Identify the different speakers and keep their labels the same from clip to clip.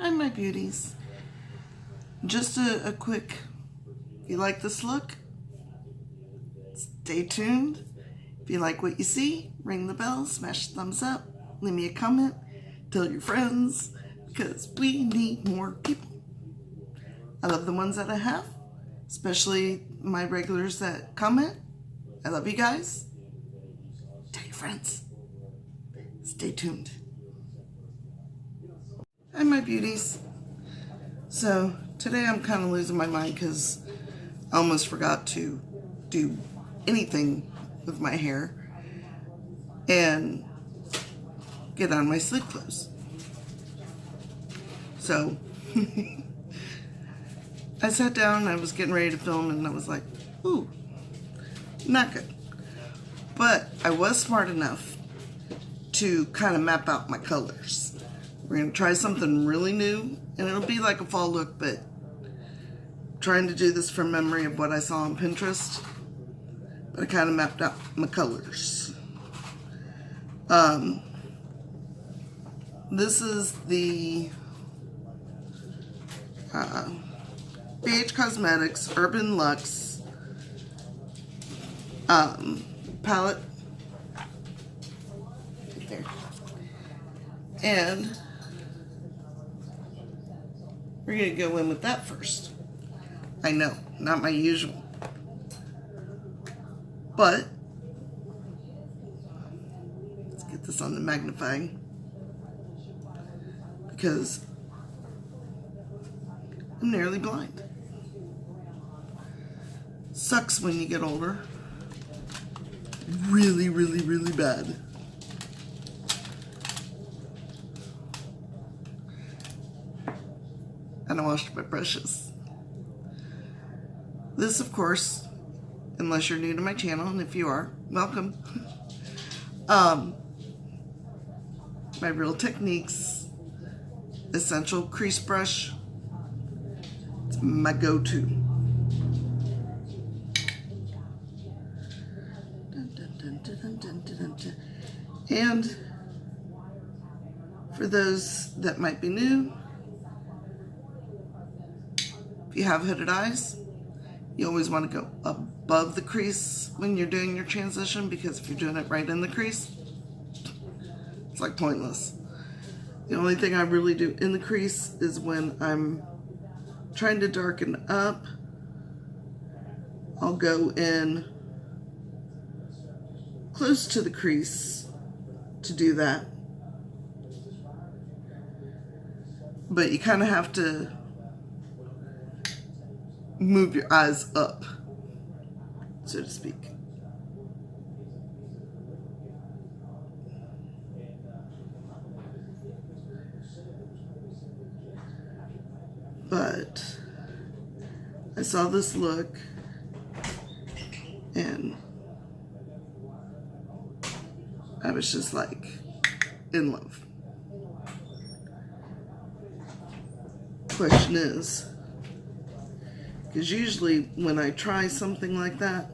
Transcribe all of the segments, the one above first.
Speaker 1: Hi, my beauties. Just a quick, if you like this look, stay tuned. If you like what you see, ring the bell, smash the thumbs up, leave me a comment, tell your friends, because we need more people. I love the ones that I have, especially my regulars that comment. I love you guys. Tell your friends. Stay tuned. Hi, my beauties. So today I'm kind of losing my mind because I almost forgot to do anything with my hair and get on my sleep clothes. So I sat down and I was getting ready to film and I was like, ooh, not good. But I was smart enough to kind of map out my colors. We're going to try something really new, and it'll be like a fall look, but trying to do this from memory of what I saw on Pinterest. But I kind of mapped out my colors. This is the BH Cosmetics Urban Luxe palette. Right there. And we're going to go in with that first. I know, not my usual. But let's get this on the magnifying because I'm nearly blind. Sucks when you get older. Really, really, really bad. And I washed my brushes. This, of course, unless you're new to my channel, and if you are, welcome. My Real Techniques Essential Crease Brush. It's my go-to. And for those that might be new, if you have hooded eyes, you always want to go above the crease when you're doing your transition, because if you're doing it right in the crease, it's like pointless. The only thing I really do in the crease is when I'm trying to darken up, I'll go in close to the crease to do that. But you kind of have to move your eyes up, so to speak. But I saw this look and I was just like in love. Question is, because usually when I try something like that,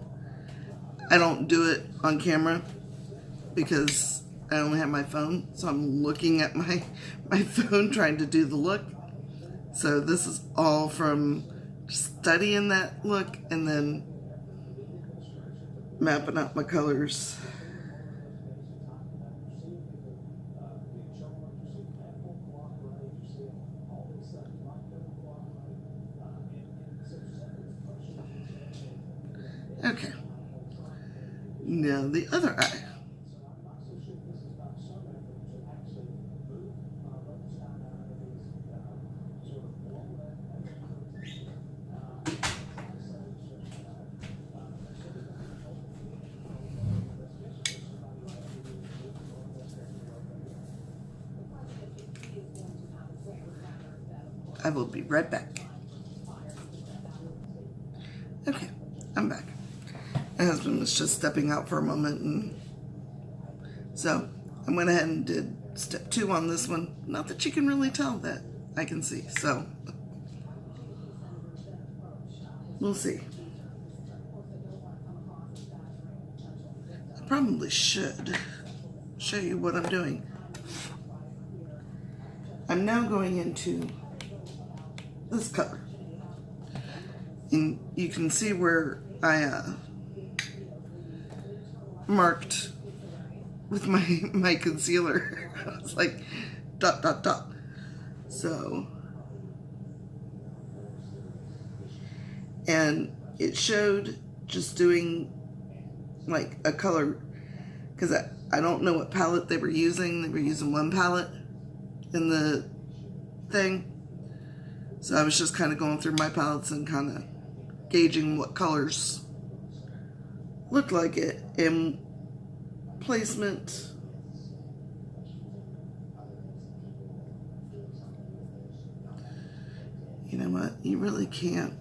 Speaker 1: I don't do it on camera because I only have my phone, so I'm looking at my phone trying to do the look. So this is all from studying that look and then mapping out my colors. Okay, now the other eye. I will be right back. Okay, I'm back. My husband was just stepping out for a moment, and so I went ahead and did step 2 on this one. Not that you can really tell that I can see, so we'll see. I probably should show you what I'm doing. I'm now going into this color. And you can see where I marked with my concealer. I was like, dot, dot, dot. So, and it showed just doing like a color, because I don't know what palette they were using. They were using one palette in the thing. So I was just kind of going through my palettes and kind of gauging what colors looked like it. And placement, you know what, you really can't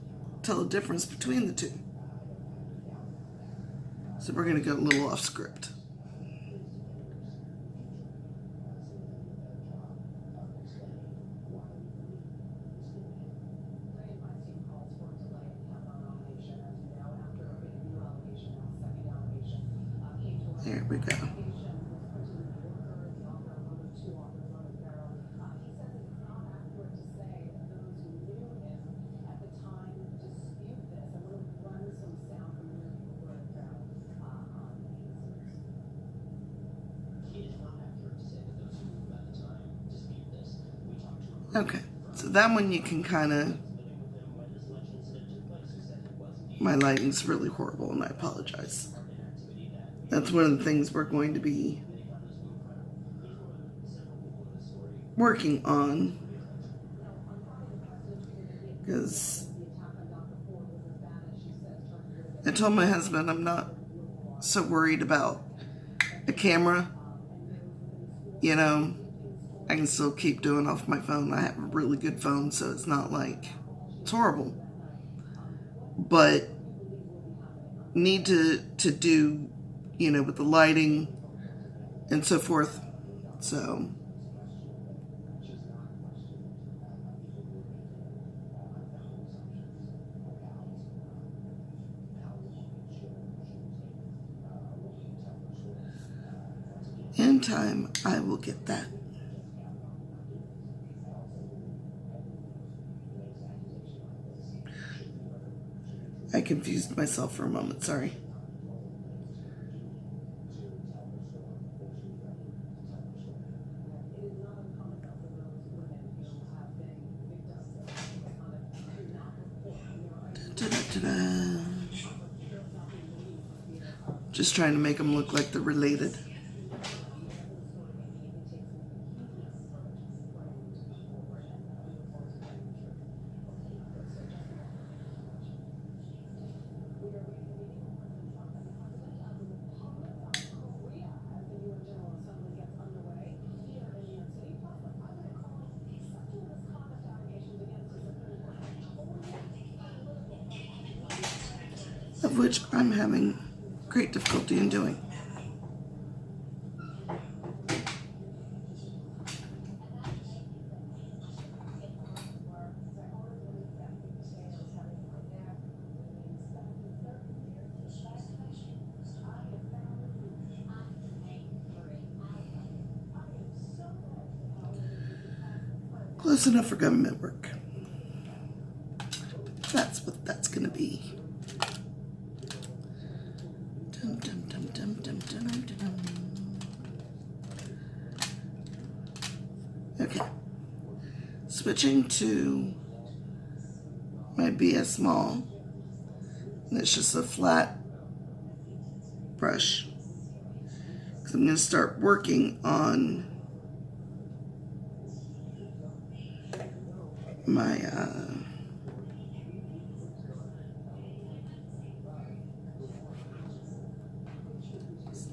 Speaker 1: tell the difference between the two. So we're going to go a little off script. There we go. Okay, so that one you can kind of, my lighting's really horrible and I apologize. That's one of the things we're going to be working on, because I told my husband I'm not so worried about a camera. You know, I can still keep doing off my phone. I have a really good phone, so it's not like it's horrible. But need to do, you know, with the lighting and so forth. So in time, I will get that. I confused myself for a moment, sorry. Da-da-da-da. Just trying to make them look like they're related. Of which I'm having great difficulty in doing. Close enough for government work. That's what that's gonna be. Dum, dum, dum, dum, dum, dum, dum. Okay. Switching to my BS Small. And it's just a flat brush. Because I'm going to start working on my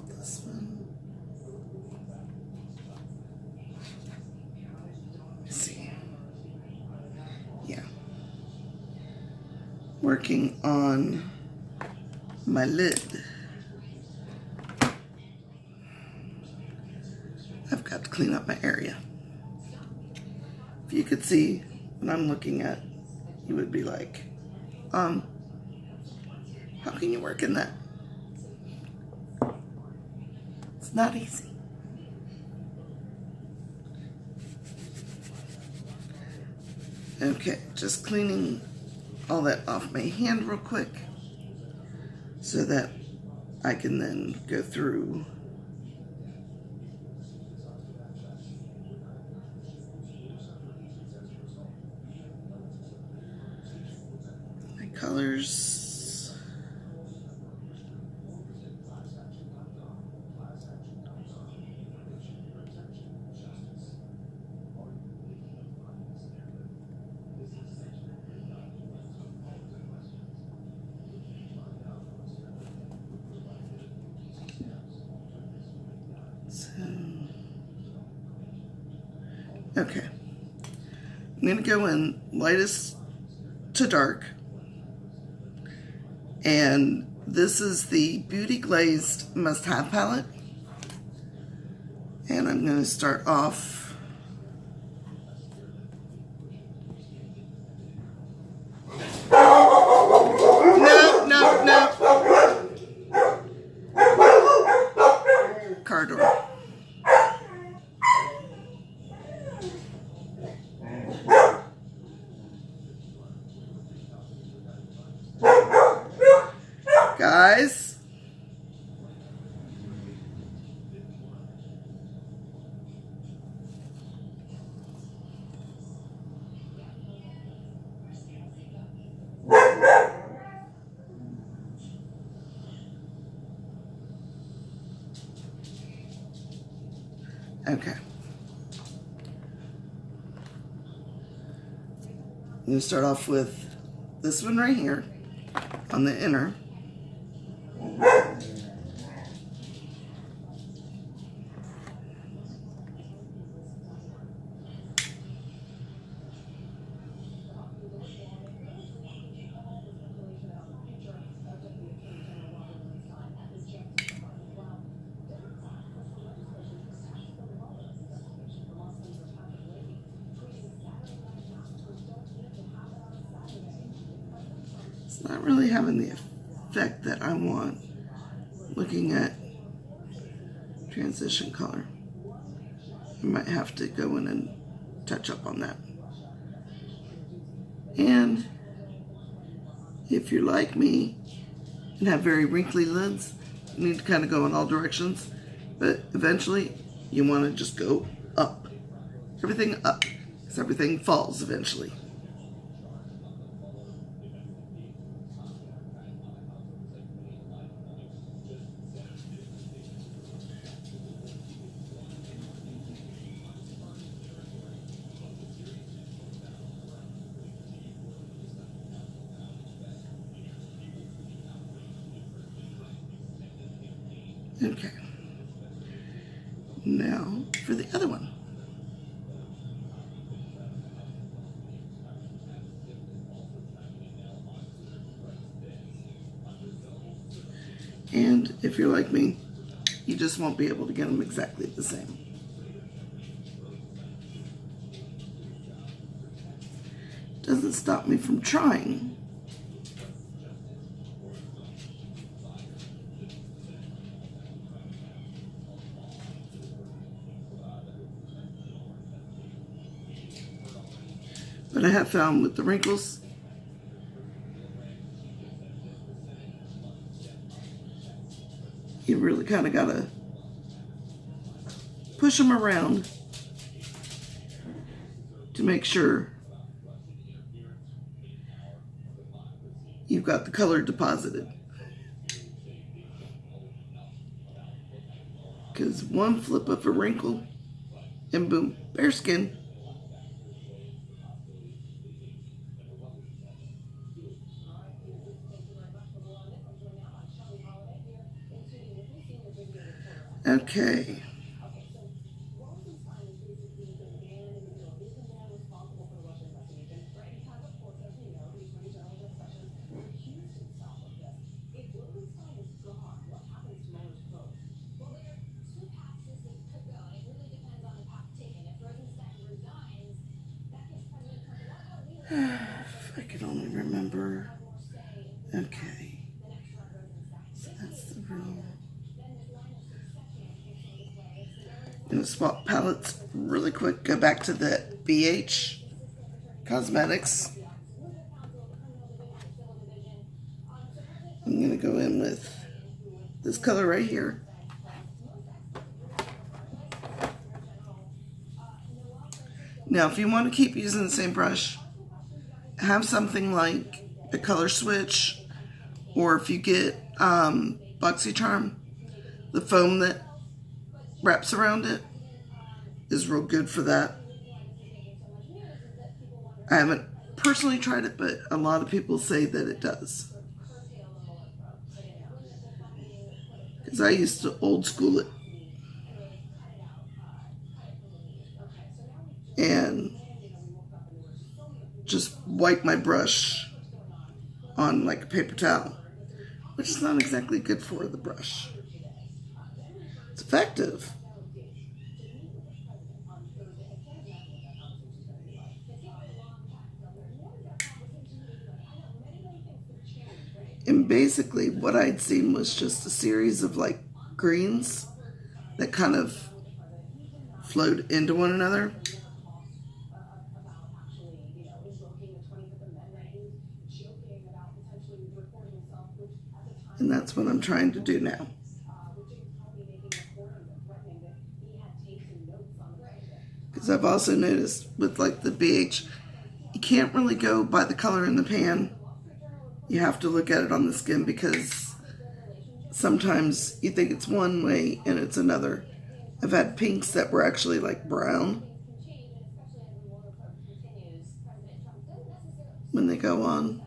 Speaker 1: this one. Let's see. Yeah. Working on my lid. I've got to clean up my area. If you could see what I'm looking at, you would be like, how can you work in that? It's not easy. Okay, just cleaning all that off my hand real quick so that I can then go through my colors. Okay, I'm going to go in lightest to dark, and this is the Beauty Glazed Must Have palette, and I'm going to start off car door. Guys, okay. I'm going to start off with this one right here on the inner. It's not really having the effect that I want looking at transition color. I might have to go in and touch up on that. And if you're like me and have very wrinkly lids, you need to kind of go in all directions, but eventually you want to just go up. Everything up, because everything falls eventually. Okay, now for the other one. And if you're like me, you just won't be able to get them exactly the same. Doesn't stop me from trying. But I have found with the wrinkles, you really kind of got to push them around to make sure you've got the color deposited. Because one flip of a wrinkle and boom, bare skin. Okay. If I could only remember. Okay. So that's the real. I'm going to swap palettes really quick. Go back to the BH Cosmetics. I'm going to go in with this color right here. Now, if you want to keep using the same brush, have something like a color switch, or if you get Boxycharm, the foam that wraps around it is real good for that. I haven't personally tried it, but a lot of people say that it does. Because I used to old school it. And just wipe my brush on like a paper towel, which is not exactly good for the brush. It's effective. And basically what I'd seen was just a series of like greens that kind of flowed into one another. And that's what I'm trying to do now. Because I've also noticed with like the BH, you can't really go by the color in the pan. You have to look at it on the skin, because sometimes you think it's one way and it's another. I've had pinks that were actually like brown when they go on.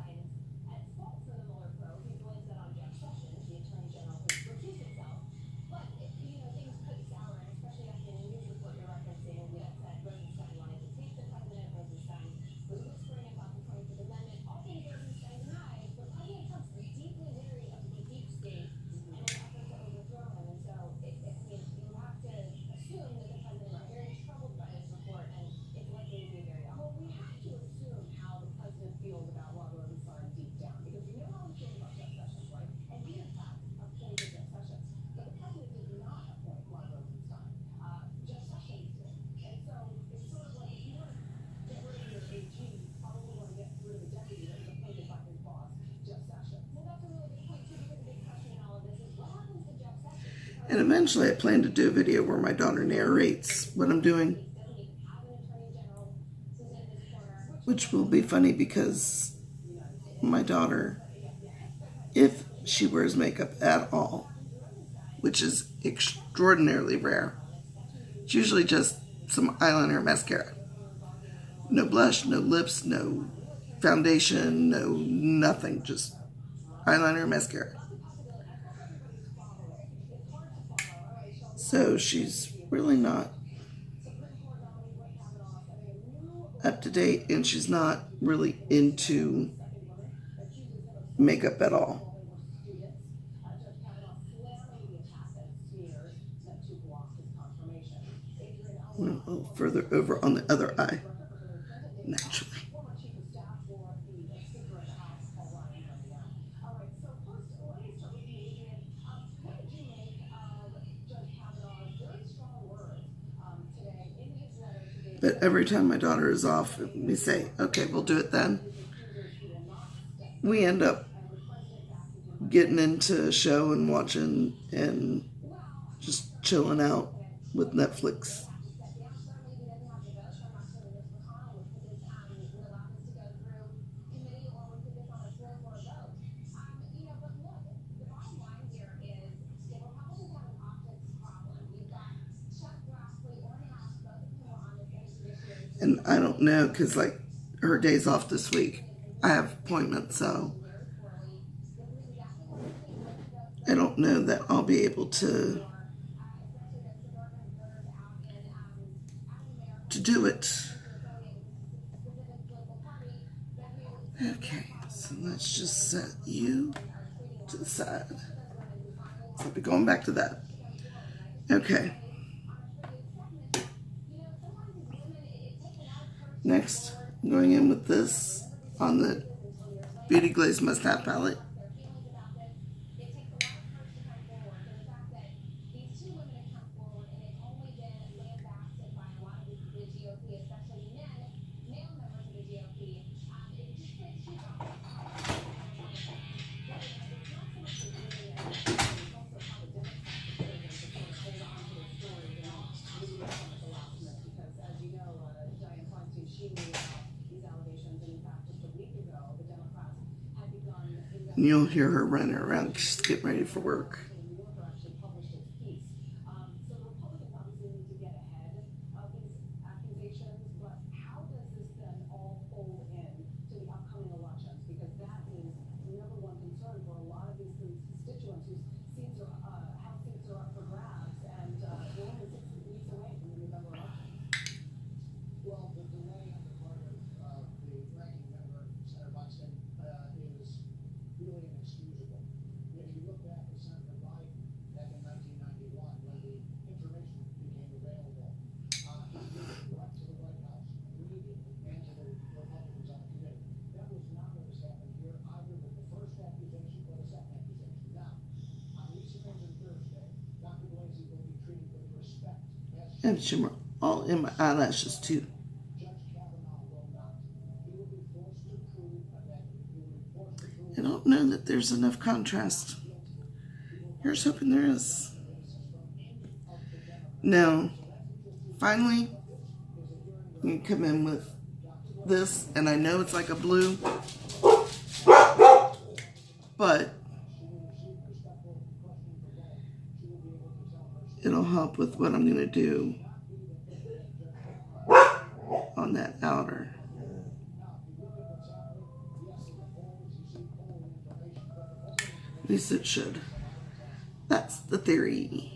Speaker 1: And eventually I plan to do a video where my daughter narrates what I'm doing, which will be funny because my daughter, if she wears makeup at all, which is extraordinarily rare, it's usually just some eyeliner and mascara. No blush, no lips, no foundation, no nothing, just eyeliner and mascara. So she's really not up to date, and she's not really into makeup at all. A little further over on the other eye, naturally. But every time my daughter is off, we say, okay, we'll do it then. We end up getting into a show and watching and just chilling out with Netflix. And I don't know, because like her day's off this week. I have appointments, so I don't know that I'll be able to do it. Okay, so let's just set you to the side. So I'll be going back to that. Okay. Next, I'm going in with this on the Beauty Glaze Must Have palette. And you'll hear her running around. She's getting ready for work. And shimmer all in my eyelashes too. I don't know that there's enough contrast. Here's hoping there is. Now, finally, you come in with this, and I know it's like a blue, but it'll help with what I'm going to do on that outer. At least it should. That's the theory.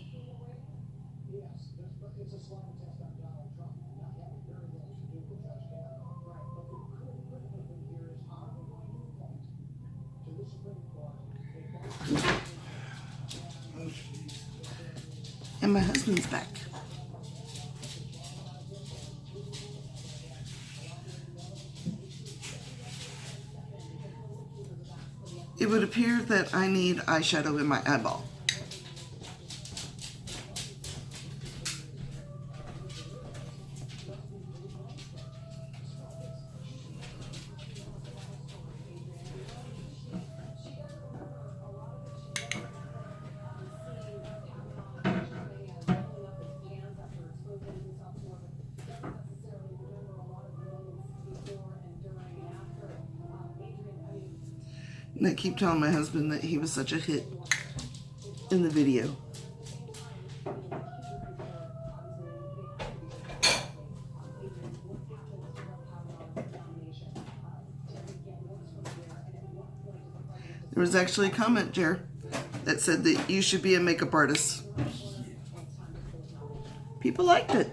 Speaker 1: And my husband's back. It would appear that I need eyeshadow in my eyeball. And I keep telling my husband that he was such a hit in the video. There was actually a comment, Jer, that said that you should be a makeup artist. People liked it.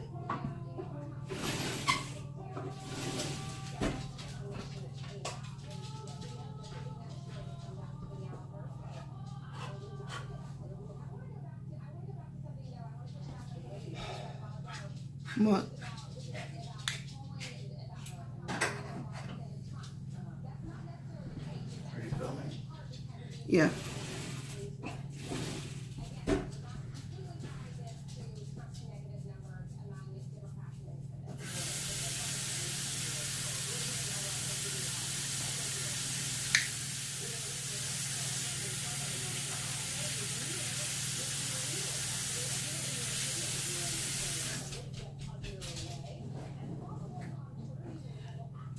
Speaker 1: What?
Speaker 2: Are you filming?
Speaker 1: Yeah.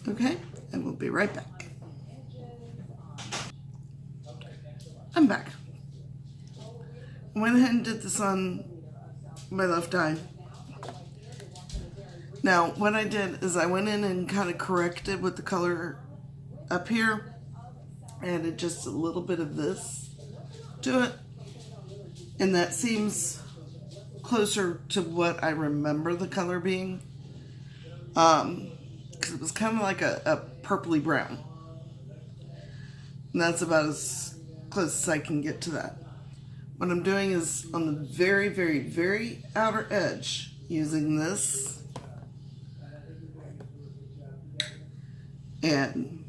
Speaker 1: Okay, and we'll be right back. I'm back. I went ahead and did this on my left eye. Now, what I did is I went in and kind of corrected with the color up here. Added just a little bit of this to it. And that seems closer to what I remember the color being. Because it was kind of like a purpley brown. And that's about as close as I can get to that. What I'm doing is on the very, very, very outer edge, using this. And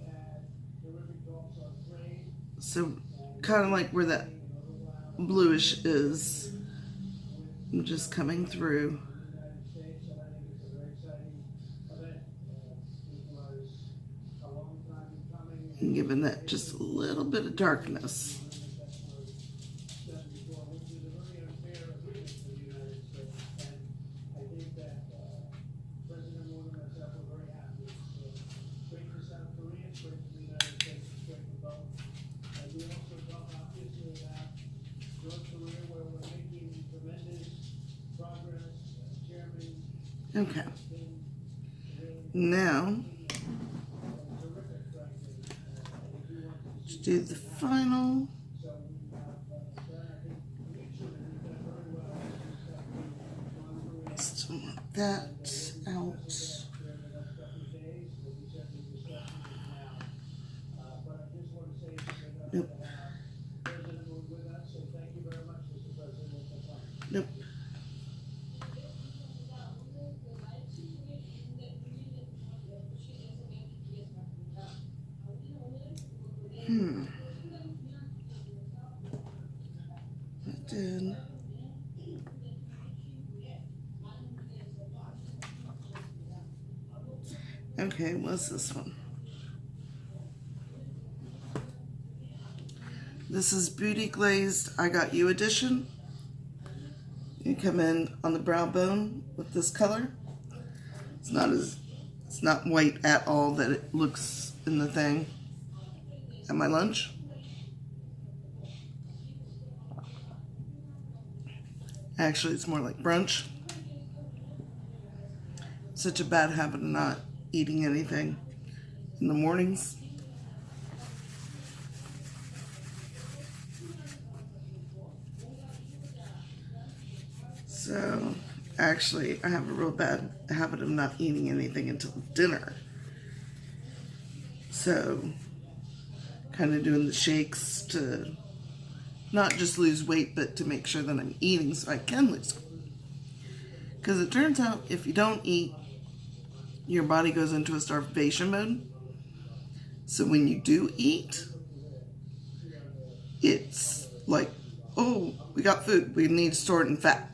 Speaker 1: so kind of like where that bluish is, I'm just coming through. And giving that just a little bit of darkness. Okay. Now, let's do the final. Still want that out. Nope. Nope. That did. Okay, what's this one? This is Beauty Glazed I Got You edition. You come in on the brow bone with this color. It's not white at all that it looks in the thing at my lunch. Actually, it's more like brunch. Such a bad habit of not eating anything in the mornings. So, actually, I have a real bad habit of not eating anything until dinner. So, kind of doing the shakes to not just lose weight, but to make sure that I'm eating so I can lose weight. Because it turns out if you don't eat, your body goes into a starvation mode. So when you do eat, it's like, oh, we got food, we need to store it in fat.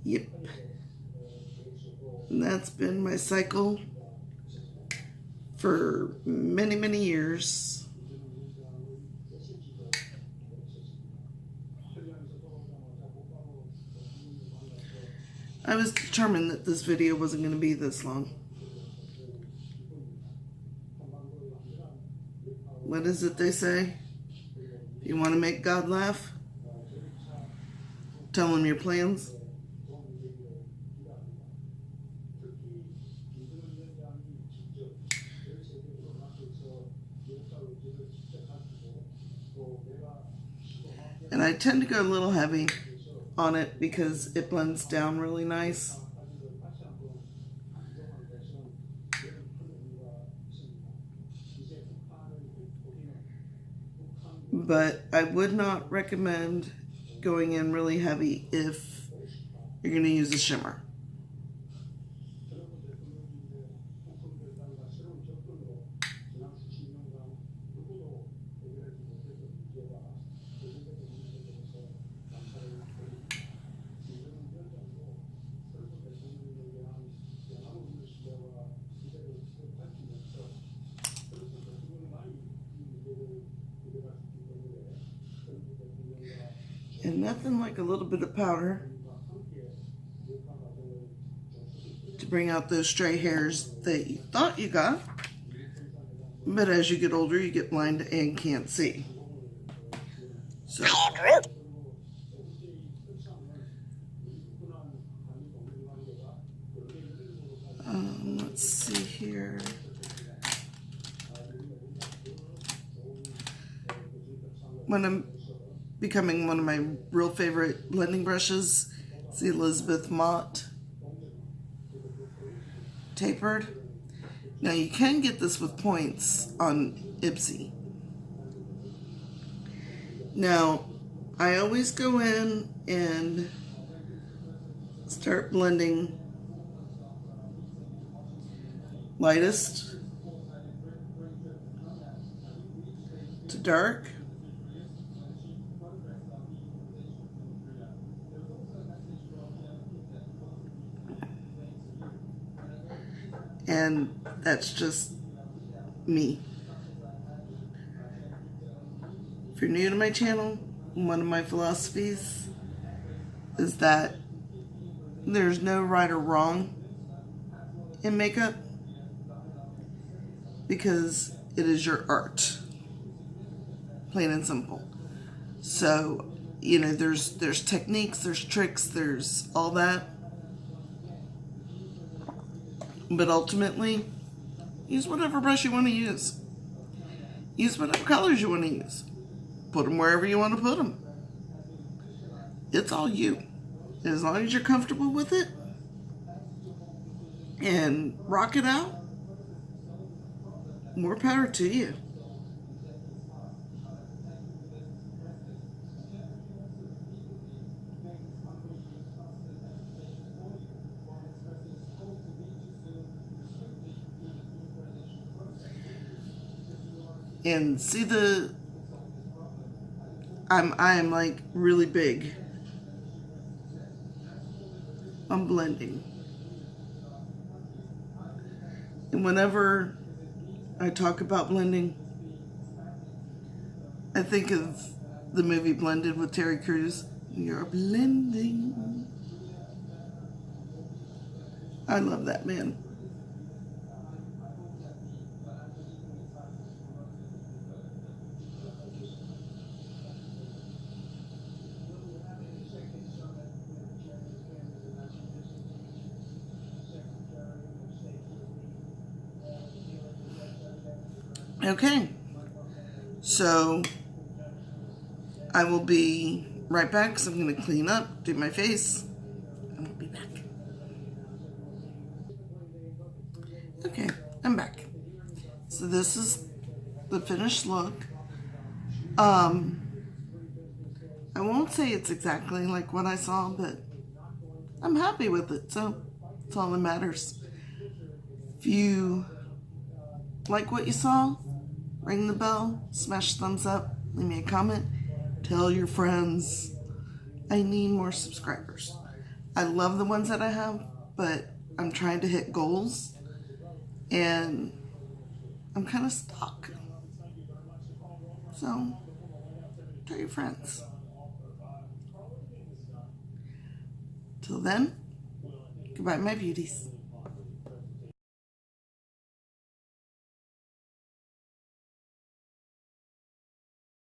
Speaker 1: Yep. And that's been my cycle for many, many years. I was determined that this video wasn't going to be this long. What is it they say? If you want to make God laugh, tell him your plans. And I tend to go a little heavy on it because it blends down really nice. But I would not recommend going in really heavy if you're going to use a shimmer. And nothing like a little bit of powder to bring out those stray hairs that you thought you got, but as you get older you get blind and can't see. So let's see here. When I'm becoming one of my real favorite blending brushes, it's the Elizabeth Mott Tapered. Now you can get this with points on Ipsy. Now I always go in and start blending lightest to dark. And that's just me. If you're new to my channel, one of my philosophies is that there's no right or wrong in makeup because it is your art, plain and simple. So, you know, there's techniques, there's tricks, there's all that. But ultimately, use whatever brush you want to use. Use whatever colors you want to use. Put them wherever you want to put them. It's all you. As long as you're comfortable with it and rock it out, more power to you. And see I am like really big on blending. And whenever I talk about blending, I think of the movie Blended with Terry Crews. You're blending. I love that man. Okay, so I will be right back because I'm going to clean up, do my face, and I'll be back. Okay, I'm back. So this is the finished look. I won't say it's exactly like what I saw, but I'm happy with it, so that's all that matters. If you like what you saw, ring the bell, smash thumbs up, leave me a comment, tell your friends. I need more subscribers. I love the ones that I have, but I'm trying to hit goals and I'm kind of stuck. So tell your friends. Till then, goodbye my beauties.